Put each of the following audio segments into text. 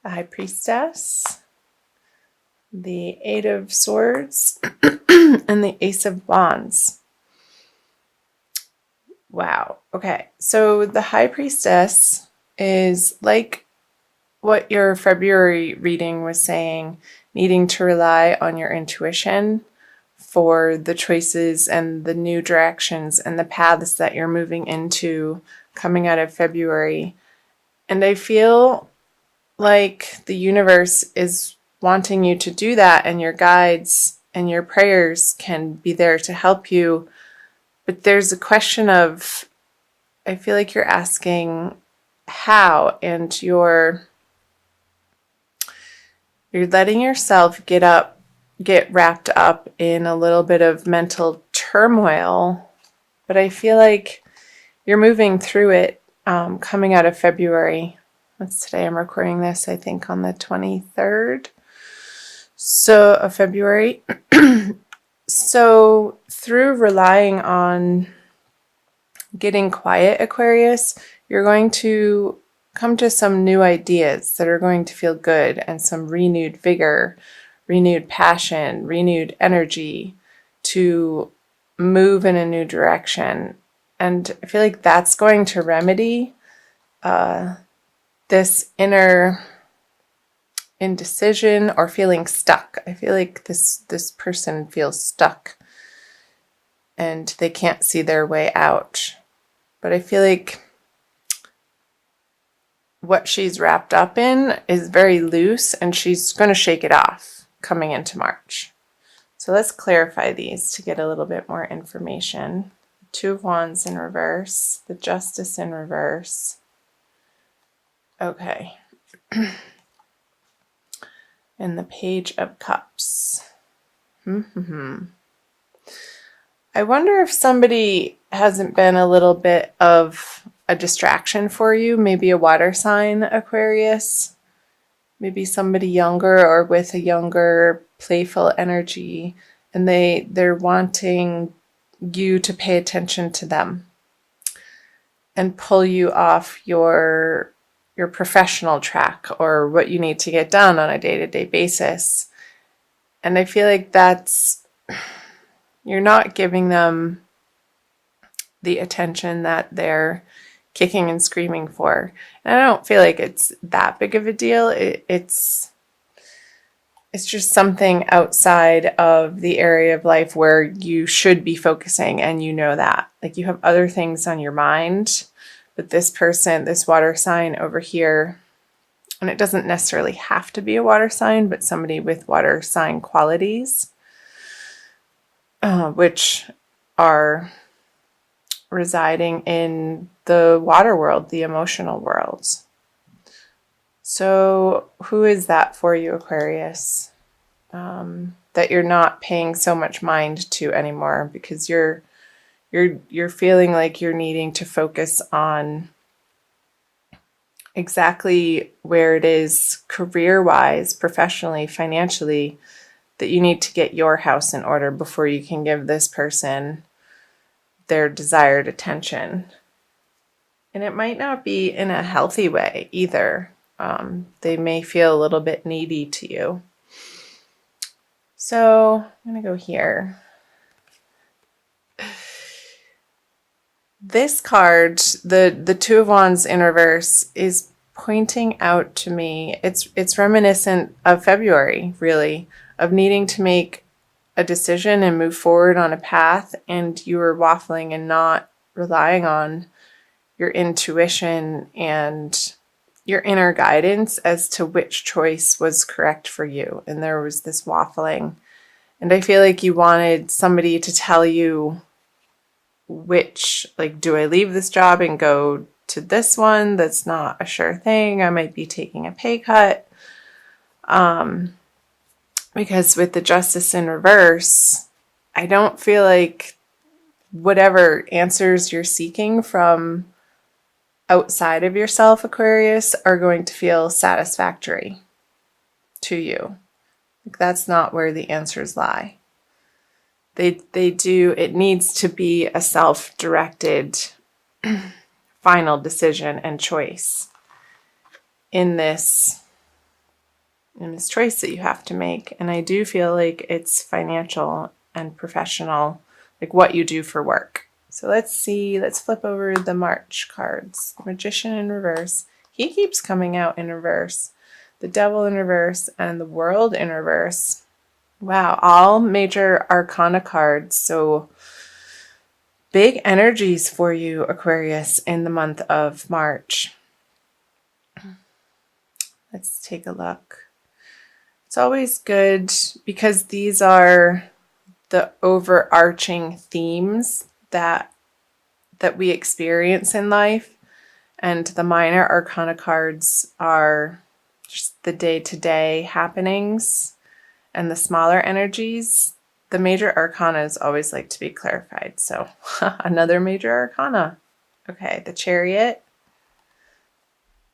the High Priestess, the Eight of Swords, and the Ace of Wands. Wow. Okay. So the High Priestess is like what your February reading was saying, needing to rely on your intuition for the choices and the new directions and the paths that you're moving into coming out of February. And I feel like the universe is wanting you to do that, and your guides and your prayers can be there to help you. But there's a question of, I feel like you're asking how, and you're letting yourself get wrapped up in a little bit of mental turmoil. But I feel like you're moving through it, coming out of February. That's today. I'm recording this, I think, on the 23rd of February. So through relying on getting quiet, Aquarius, you're going to come to some new ideas that are going to feel good, and some renewed vigor, renewed passion, renewed energy to move in a new direction. And I feel like that's going to remedy this inner indecision or feeling stuck. I feel like this person feels stuck and they can't see their way out. But I feel like what she's wrapped up in is very loose, and she's going to shake it off coming into March. So let's clarify these to get a little bit more information. Two of Wands in reverse, the Justice in reverse. Okay. And the Page of Cups. I wonder if somebody hasn't been a little bit of a distraction for you, maybe a water sign, Aquarius, maybe somebody younger or with a younger playful energy, and they're wanting you to pay attention to them and pull you off your professional track or what you need to get done on a day-to-day basis. And I feel like you're not giving them the attention that they're kicking and screaming for. And I don't feel like it's that big of a deal. It's just something outside of the area of life where you should be focusing, and you know that. Like, you have other things on your mind, but this person, this water sign over here, and it doesn't necessarily have to be a water sign, but somebody with water sign qualities, which are residing in the water world, the emotional world. So who is that for you, Aquarius, that you're not paying so much mind to anymore, because you're feeling like you're needing to focus on exactly where it is career-wise, professionally, financially, that you need to get your house in order before you can give this person their desired attention. And it might not be in a healthy way either. They may feel a little bit needy to you. So I'm going to go here. This card, the Two of Wands in reverse, is pointing out to me, it's reminiscent of February, really, of needing to make a decision and move forward on a path, and you were waffling and not relying on your intuition and your inner guidance as to which choice was correct for you. And there was this waffling. And I feel like you wanted somebody to tell you which, like, do I leave this job and go to this one that's not a sure thing? I might be taking a pay cut. Because with the Justice in reverse, I don't feel like whatever answers you're seeking from outside of yourself, Aquarius, are going to feel satisfactory to you. Like, that's not where the answers lie. It needs to be a self-directed final decision and choice in this and this choice that you have to make. And I do feel like it's financial and professional, like what you do for work. So let's see, let's flip over the March cards. Magician in reverse. He keeps coming out in reverse. The Devil in reverse and the World in reverse. Wow, all major arcana cards. So big energies for you, Aquarius, in the month of March. Let's take a look. It's always good because these are the overarching themes that we experience in life, and the minor arcana cards are just the day-to-day happenings and the smaller energies. The major arcanas always like to be clarified. So another major arcana. Okay, the Chariot.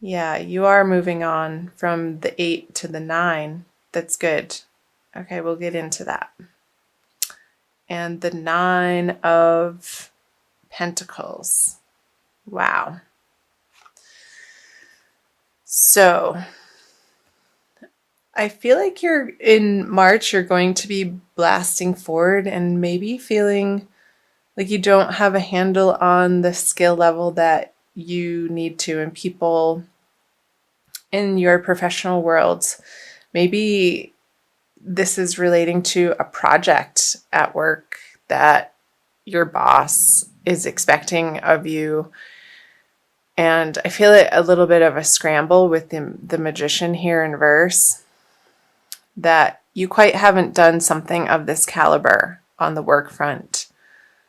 Yeah, you are moving on from the 8 to the 9. That's good. Okay, we'll get into that. And the 9 of Pentacles. Wow. So I feel like you're in March, you're going to be blasting forward and maybe feeling like you don't have a handle on the skill level that you need to, and people in your professional worlds, maybe this is relating to a project at work that your boss is expecting of you. And I feel it a little bit of a scramble with the Magician here in reverse, that you quite haven't done something of this caliber on the work front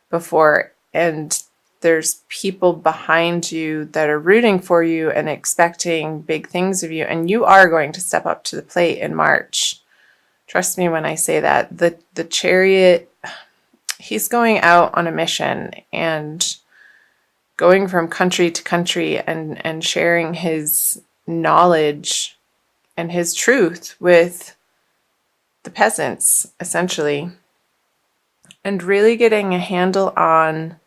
before. And there's people behind you that are rooting for you and expecting big things of you. And you are going to step up to the plate in March. Trust me when I say that. The Chariot, he's going out on a mission and going from country to country and sharing his knowledge and his truth with the peasants, essentially. And really getting a handle on,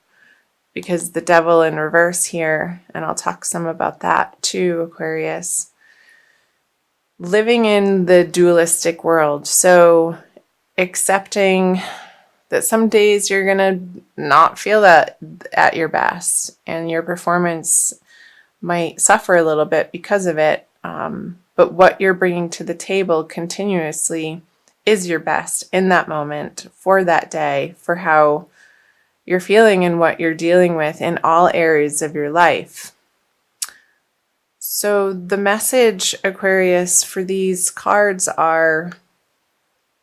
because the Devil in reverse here, and I'll talk some about that too, Aquarius, living in the dualistic world. So accepting that some days you're going to not feel that at your best, and your performance might suffer a little bit because of it. But what you're bringing to the table continuously is your best in that moment, for that day, for how you're feeling and what you're dealing with in all areas of your life. So the message, Aquarius, for these cards are,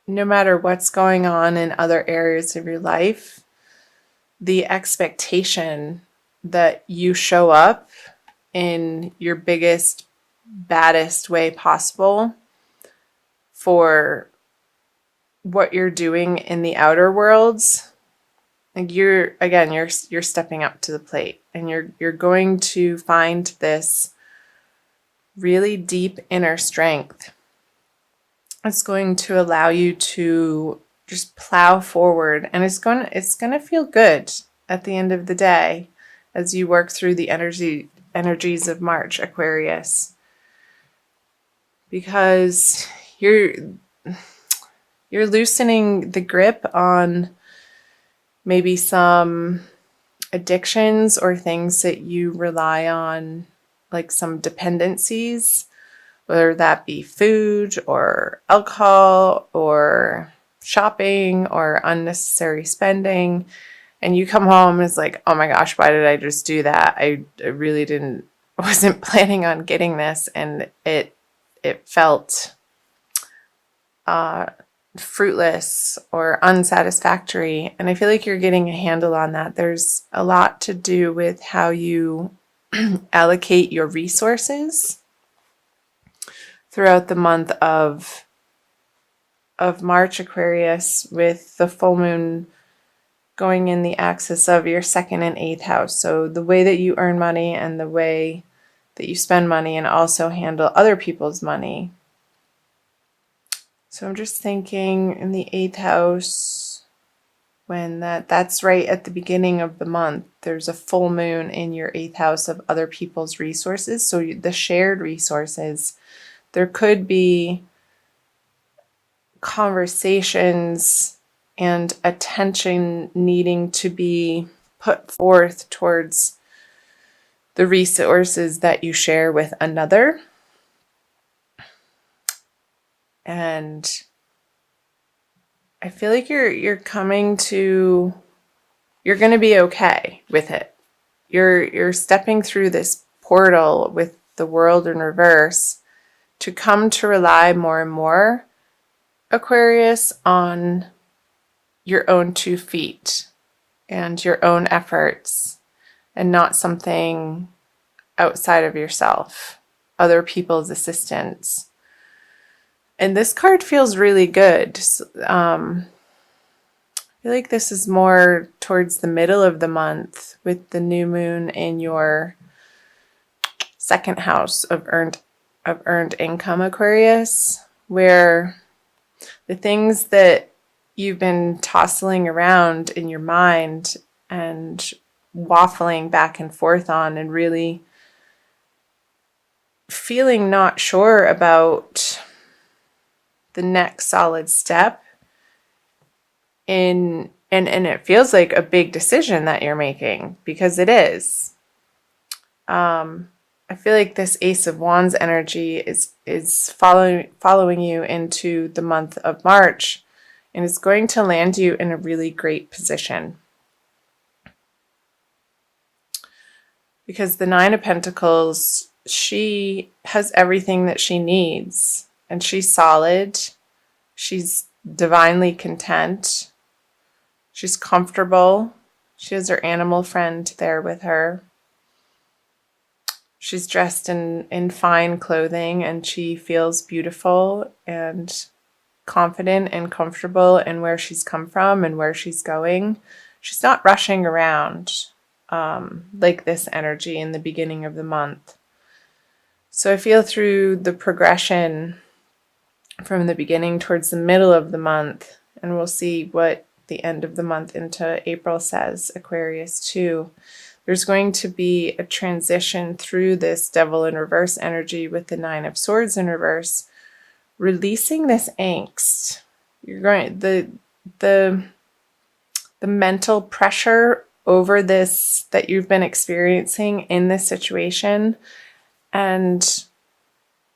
no matter what's going on in other areas of your life, the expectation that you show up in your biggest, baddest way possible for what you're doing in the outer worlds. Like you're stepping up to the plate, and you're going to find this really deep inner strength. It's going to allow you to just plow forward, and it's going to feel good at the end of the day as you work through the energies of March, Aquarius, because you're loosening the grip on maybe some addictions or things that you rely on, like some dependencies, whether that be food or alcohol or shopping or unnecessary spending. And you come home and it's like, oh my gosh, why did I just do that? I really wasn't planning on getting this. And it felt fruitless or unsatisfactory. And I feel like you're getting a handle on that. There's a lot to do with how you allocate your resources throughout the month of March, Aquarius, with the full moon going in the axis of your 2nd and 8th house. So the way that you earn money and the way that you spend money, and also handle other people's money. So I'm just thinking in the 8th house, when that's right at the beginning of the month, there's a full moon in your 8th house of other people's resources. So the shared resources, there could be conversations and attention needing to be put forth towards the resources that you share with another. And I feel like you're going to be okay with it. You're stepping through this portal with the world in reverse to come to rely more and more, Aquarius, on your own 2 feet and your own efforts, and not something outside of yourself, other people's assistance. And this card feels really good. I feel like this is more towards the middle of the month with the new moon in your 2nd house of earned income, Aquarius, where the things that you've been tossing around in your mind and waffling back and forth on, and really feeling not sure about the next solid step in, and it feels like a big decision that you're making, because it is. I feel like this Ace of Wands energy is following you into the month of March, and it's going to land you in a really great position. Because the 9 of Pentacles, she has everything that she needs, and she's solid. She's divinely content. She's comfortable. She has her animal friend there with her. She's dressed in fine clothing, and she feels beautiful and confident and comfortable in where she's come from and where she's going. She's not rushing around like this energy in the beginning of the month. So I feel through the progression from the beginning towards the middle of the month, and we'll see what the end of the month into April says, Aquarius too. There's going to be a transition through this Devil in reverse energy with the 9 of Swords in reverse, releasing this angst. You're going the mental pressure over this that you've been experiencing in this situation. And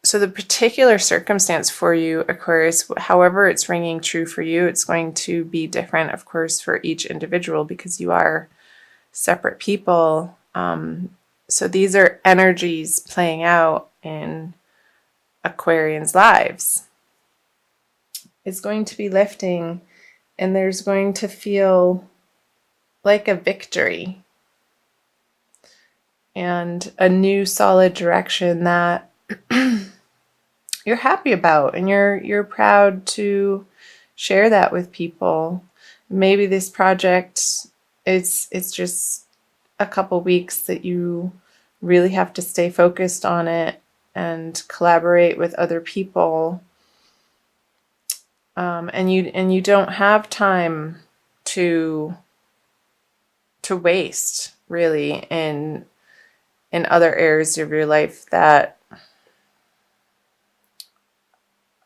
so the particular circumstance for you, Aquarius, however it's ringing true for you, it's going to be different, of course, for each individual, because you are separate people. So these are energies playing out in Aquarians' lives. It's going to be lifting, and there's going to feel like a victory and a new solid direction that you're happy about, and you're proud to share that with people. Maybe this project, it's just a couple weeks that you really have to stay focused on it and collaborate with other people, and you don't have time to waste, really, in other areas of your life that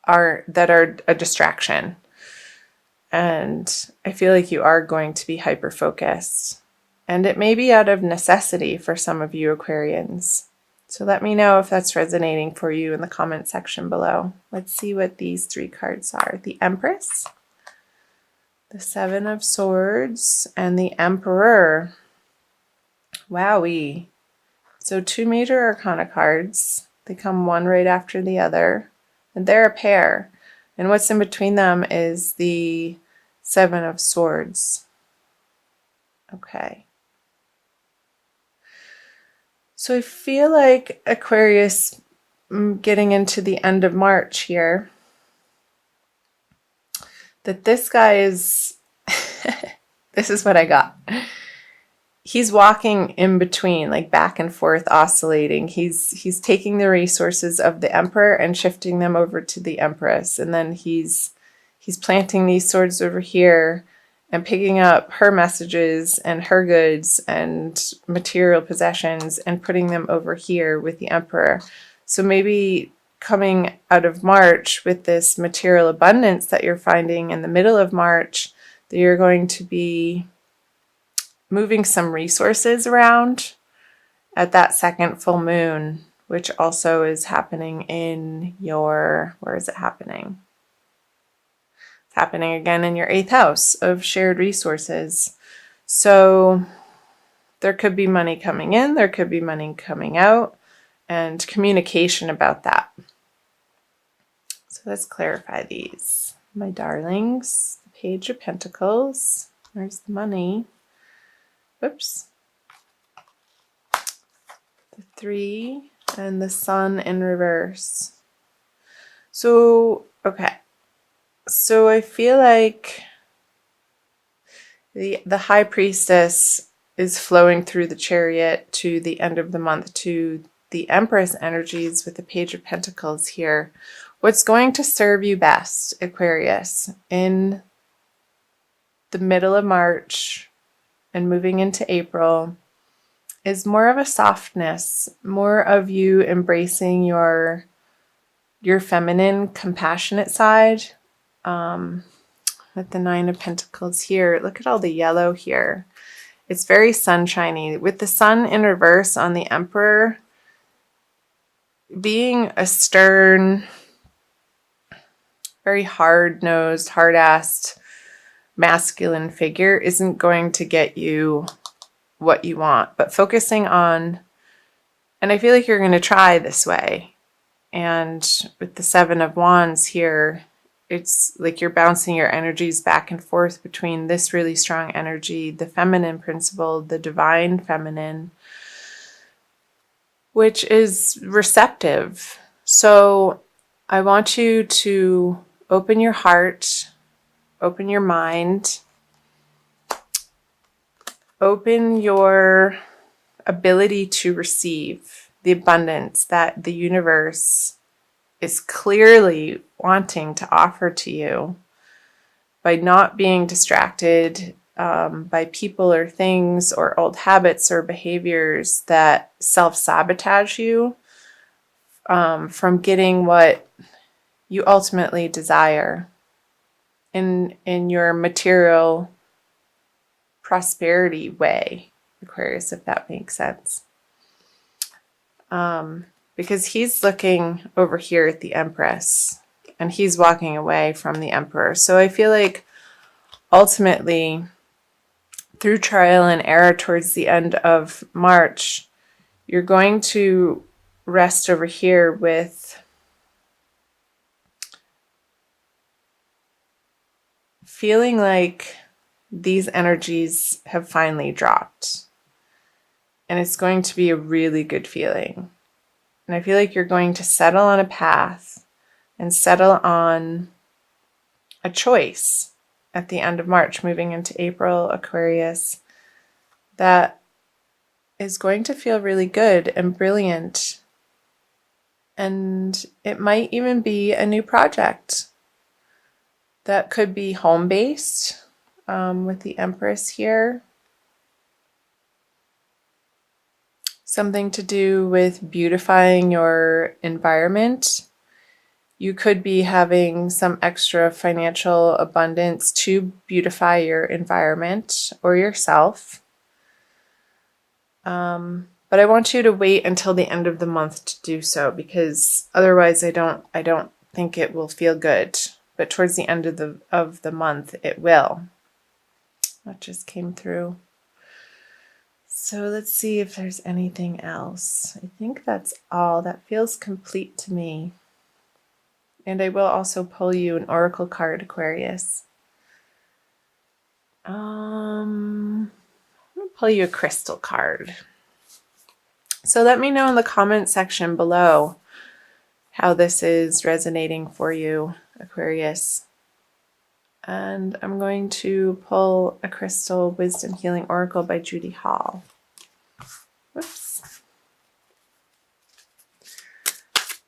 are a distraction. And I feel like you are going to be hyper focused, and it may be out of necessity for some of you Aquarians. So let me know if that's resonating for you in the comment section below. Let's see what these 3 cards are. The Empress, the 7 of Swords, and the Emperor. Wowee. So 2 major arcana cards. They come one right after the other, and they're a pair. And what's in between them is the 7 of Swords. Okay. So I feel like Aquarius, getting into the end of March here, that this guy is, this is what I got. He's walking in between, like back and forth, oscillating. He's taking the resources of the Emperor and shifting them over to the Empress, and then he's planting these swords over here and picking up her messages and her goods and material possessions and putting them over here with the Emperor. So maybe coming out of March with this material abundance that you're finding in the middle of March, that you're going to be moving some resources around at that second full moon, which also is happening in your, where is it happening? It's happening again in your 8th house of shared resources. So there could be money coming in, there could be money coming out, and communication about that. So let's clarify these. My darlings, the Page of Pentacles, there's the money. Whoops. The 3 and the Sun in reverse. So, okay. So I feel like the High Priestess is flowing through the Chariot to the end of the month to the Empress energies with the Page of Pentacles here. What's going to serve you best, Aquarius, in the middle of March and moving into April is more of a softness, more of you embracing your feminine, compassionate side. With the 9 of Pentacles here, look at all the yellow here. It's very sunshiny. With the Sun in reverse on the Emperor, being a stern, very hard-nosed, hard-assed, masculine figure isn't going to get you what you want. But focusing on, and I feel like you're going to try this way. And with the 7 of Wands here, it's like you're bouncing your energies back and forth between this really strong energy, the feminine principle, the divine feminine, which is receptive. So I want you to open your heart, open your mind, open your ability to receive the abundance that the universe is clearly wanting to offer to you by not being distracted by people or things or old habits or behaviors that self-sabotage you from getting what you ultimately desire in your material prosperity way, Aquarius, if that makes sense. Because he's looking over here at the Empress and he's walking away from the Emperor. So I feel like ultimately, through trial and error towards the end of March, you're going to rest over here with feeling like these energies have finally dropped. And it's going to be a really good feeling. And I feel like you're going to settle on a path and settle on a choice at the end of March, moving into April, Aquarius, that is going to feel really good and brilliant. And it might even be a new project that could be home-based with the Empress here. Something to do with beautifying your environment. You could be having some extra financial abundance to beautify your environment or yourself. But I want you to wait until the end of the month to do so, because otherwise I don't think it will feel good. But towards the end of the month it will. That just came through. So let's see if there's anything else. I think that's all. That feels complete to me. And I will also pull you an oracle card, Aquarius. I'm going to pull you a crystal card. So let me know in the comment section below how this is resonating for you, Aquarius. And I'm going to pull a crystal wisdom healing oracle by Judy Hall. Whoops.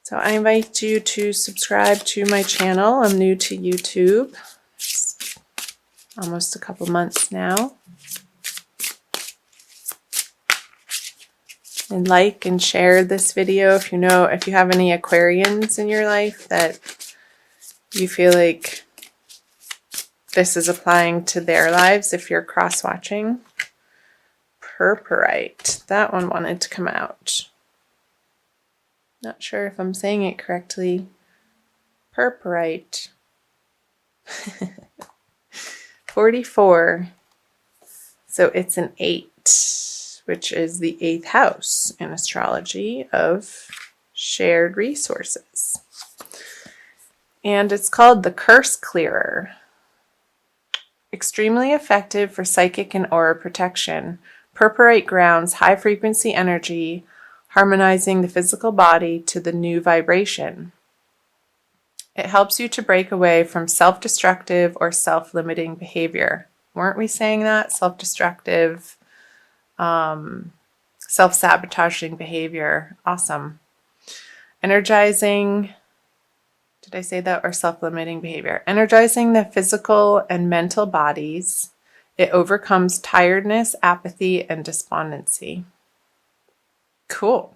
So I invite you to subscribe to my channel. I'm new to YouTube. It's almost a couple months now. And like and share this video if you have any Aquarians in your life that you feel like this is applying to their lives if you're cross-watching. Purpurite. That one wanted to come out. Not sure if I'm saying it correctly. Purpurite. 44. So it's an 8, which is the 8th house in astrology of shared resources. And it's called the Curse Clearer. Extremely effective for psychic and aura protection. Purpurite grounds high-frequency energy, harmonizing the physical body to the new vibration. It helps you to break away from self-destructive or self-limiting behavior. Weren't we saying that? Self-destructive, self-sabotaging behavior. Awesome. Energizing, did I say that? Or self-limiting behavior. Energizing the physical and mental bodies. It overcomes tiredness, apathy, and despondency. Cool.